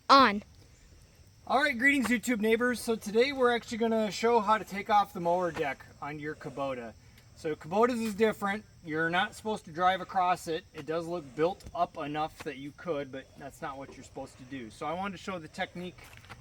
On. All right, greetings YouTube neighbors. So today we're actually going to show how to take off the mower deck on your Kubota. So Kubota's is different. You're not supposed to drive across it. It does look built up enough that you could, but that's not what you're supposed to do. So I wanted to show the technique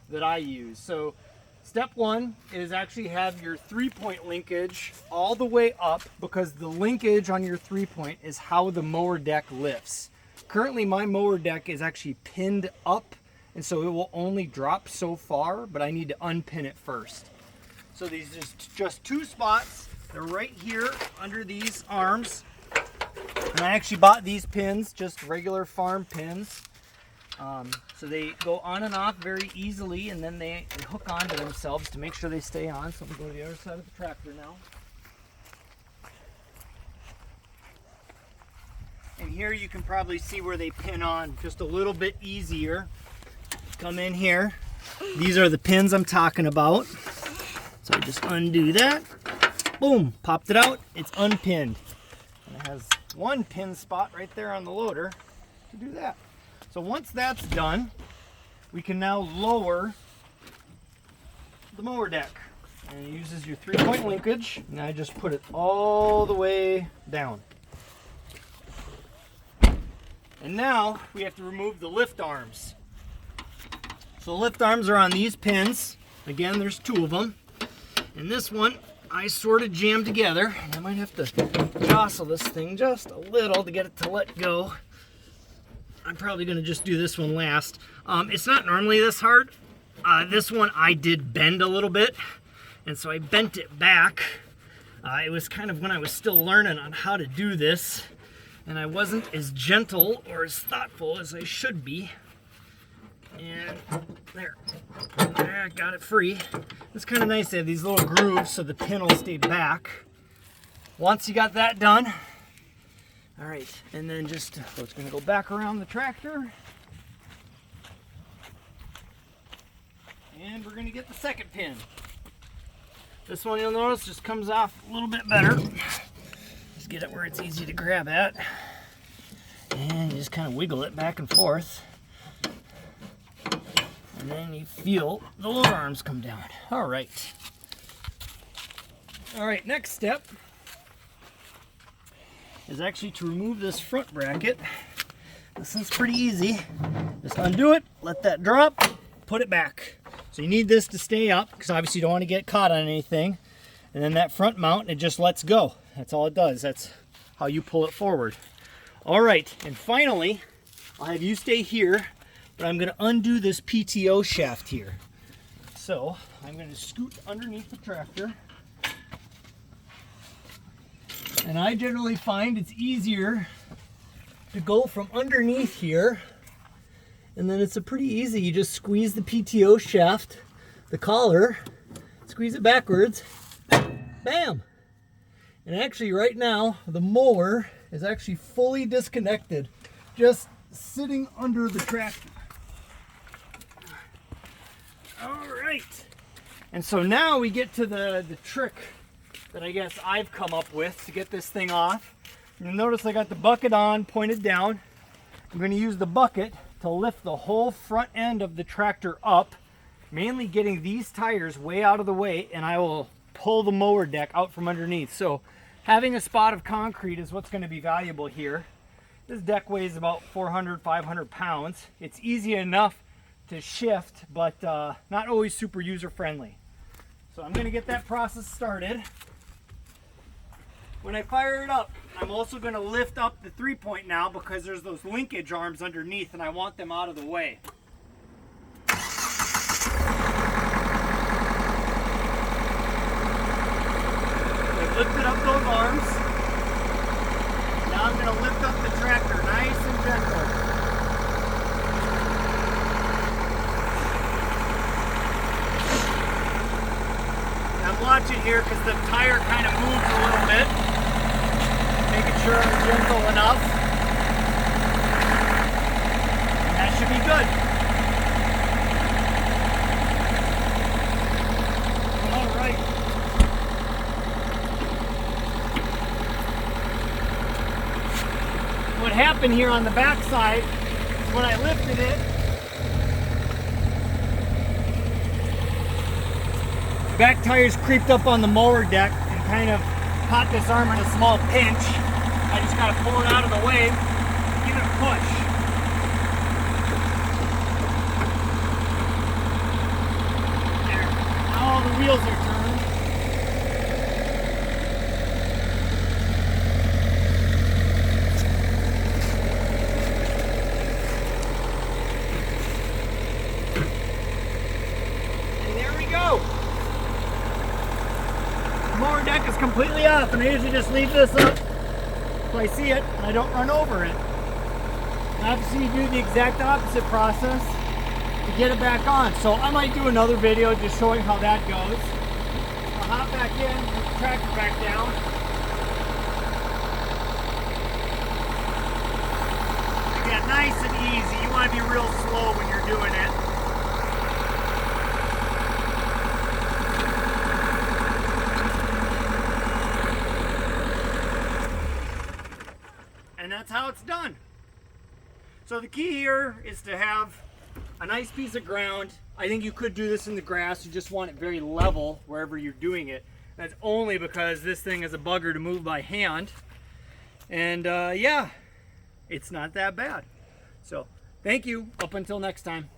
that I use. So step one is actually have your 3-point linkage all the way up, because the linkage on your 3-point is how the mower deck lifts. Currently my mower deck is actually pinned up, and so it will only drop so far, but I need to unpin it first. So these are just two spots. They're right here under these arms. And I actually bought these pins, just regular farm pins. So they go on and off very easily, and then they hook onto themselves to make sure they stay on. So I'm going to go to the other side of the tractor now. And here you can probably see where they pin on just a little bit easier. Come in here. These are the pins I'm talking about. So I just undo that. Boom, popped it out. It's unpinned. And it has one pin spot right there on the loader to do that. So once that's done, we can now lower the mower deck. And it uses your 3-point linkage. And I just put it all the way down. And now we have to remove the lift arms. So the lift arms are on these pins. Again, there's two of them. And this one I sort of jammed together. I might have to jostle this thing just a little to get it to let go. I'm probably going to just do this one last. It's not normally this hard. This one I did bend a little bit, and so I bent it back. It was kind of when I was still learning on how to do this, and I wasn't as gentle or as thoughtful as I should be. And there, I got it free. It's kind of nice to have these little grooves so the pin will stay back. Once you got that done, all right, and then just, it's going to go back around the tractor. And we're going to get the second pin. This one, you'll notice, just comes off a little bit better. Just get it where it's easy to grab at. And you just kind of wiggle it back and forth. And then you feel the lower arms come down. All right. All right, next step is actually to remove this front bracket. This one's pretty easy. Just undo it, let that drop, put it back. So you need this to stay up, because obviously you don't want to get caught on anything. And then that front mount, it just lets go. That's all it does. That's how you pull it forward. All right, and finally, I'll have you stay here, but I'm going to undo this PTO shaft here. So I'm going to scoot underneath the tractor. And I generally find it's easier to go from underneath here, and then it's a pretty easy. You just squeeze the PTO shaft, the collar, squeeze it backwards, bam! And actually right now, the mower is actually fully disconnected, just sitting under the tractor. All right. And so now we get to the trick that I guess I've come up with to get this thing off. You'll notice I got the bucket on, pointed down. I'm going to use the bucket to lift the whole front end of the tractor up, mainly getting these tires way out of the way, and I will pull the mower deck out from underneath. So having a spot of concrete is what's going to be valuable here. This deck weighs about 400, 500 pounds. It's easy enough to shift, but not always super user-friendly. So I'm going to get that process started. When I fire it up, I'm also going to lift up the 3-point now, because there's those linkage arms underneath and I want them out of the way. I've lifted up those arms. Now I'm going to lift up the tractor nice and gentle. I'm watching here because the tire kind of moves a little bit. Making sure I'm gentle enough. And that should be good. All right. What happened here on the back side is when I lifted it, back tire's creeped up on the mower deck and kind of caught this arm in a small pinch. I just got to pull it out of the way, give it a push. There. Now all the wheels are turned. The mower deck is completely off, and I usually just leave this up so I see it and I don't run over it. And obviously you do the exact opposite process to get it back on. So I might do another video just showing how that goes. I'll hop back in, put the tractor back down. Again, nice and easy. You want to be real slow when you're doing it. And that's how it's done. So the key here is to have a nice piece of ground. I think you could do this in the grass. You just want it very level wherever you're doing it. That's only because this thing is a bugger to move by hand. And yeah, it's not that bad. So thank you. Up until next time.